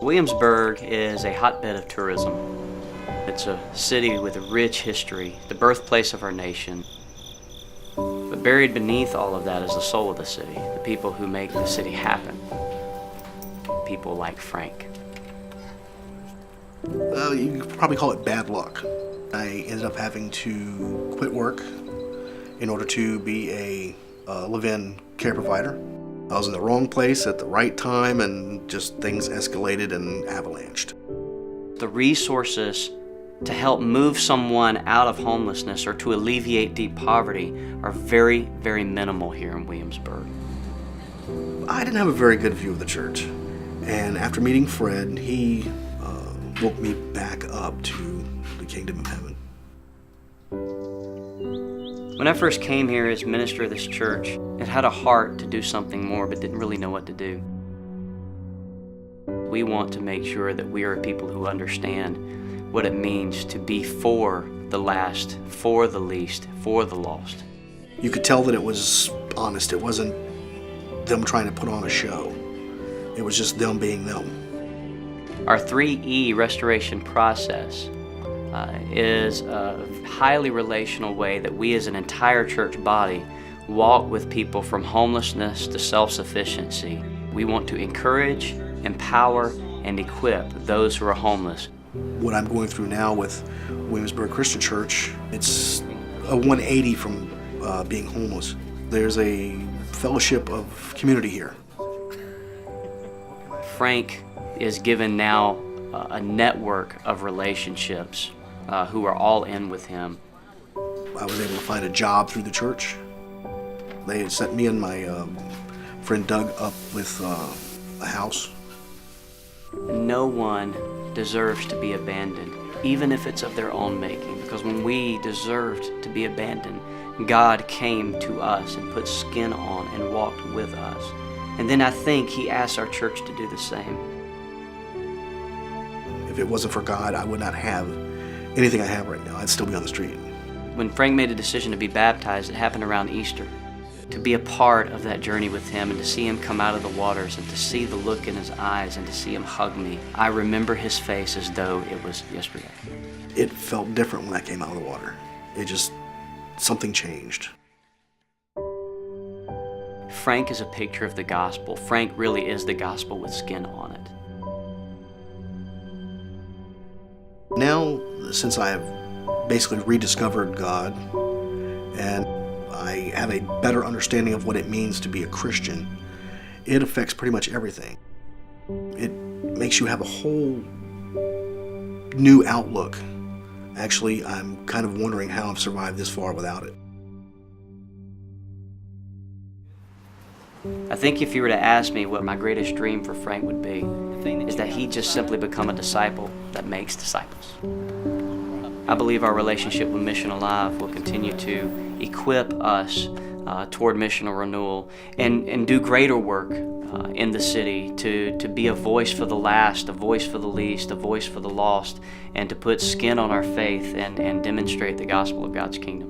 Williamsburg is a hotbed of tourism. It's a city with a rich history, the birthplace of our nation. But buried beneath all of that is the soul of the city, the people who make the city happen. People like Frank. You could probably call it bad luck. I ended up having to quit work in order to be a live-in care provider. I was in the wrong place at the right time, and just things escalated and avalanched. The resources to help move someone out of homelessness or to alleviate deep poverty are very, very minimal here in Williamsburg. I didn't have a very good view of the church, and after meeting Fred, he woke me back up to the kingdom of heaven. When I first came here as minister of this church, it had a heart to do something more but didn't really know what to do. We want to make sure that we are people who understand what it means to be for the last, for the least, for the lost. You could tell that it was honest. It wasn't them trying to put on a show. It was just them being them. Our 3E restoration process is a highly relational way that we as an entire church body walk with people from homelessness to self-sufficiency. We want to encourage, empower, and equip those who are homeless. What I'm going through now with Williamsburg Christian Church, it's a 180 from being homeless. There's a fellowship of community here. Frank is given now a network of relationships who are all in with him. I was able to find a job through the church. They had set me and my friend Doug up with a house. No one deserves to be abandoned, even if it's of their own making, because when we deserved to be abandoned, God came to us and put skin on and walked with us. And then I think He asks our church to do the same. If it wasn't for God, I would not have anything I have right now. I'd still be on the street. When Frank made a decision to be baptized, it happened around Easter. To be a part of that journey with him and to see him come out of the waters and to see the look in his eyes and to see him hug me, I remember his face as though it was yesterday. It felt different when I came out of the water. Something changed. Frank is a picture of the gospel. Frank really is the gospel with skin on it. Now, since I have basically rediscovered God and I have a better understanding of what it means to be a Christian, it affects pretty much everything. It makes you have a whole new outlook. Actually, I'm kind of wondering how I've survived this far without it. I think if you were to ask me what my greatest dream for Frank would be, is that he just simply become a disciple that makes disciples. I believe our relationship with Mission Alive will continue to equip us toward missional renewal and do greater work in the city to be a voice for the last, a voice for the least, a voice for the lost, and to put skin on our faith and demonstrate the gospel of God's kingdom.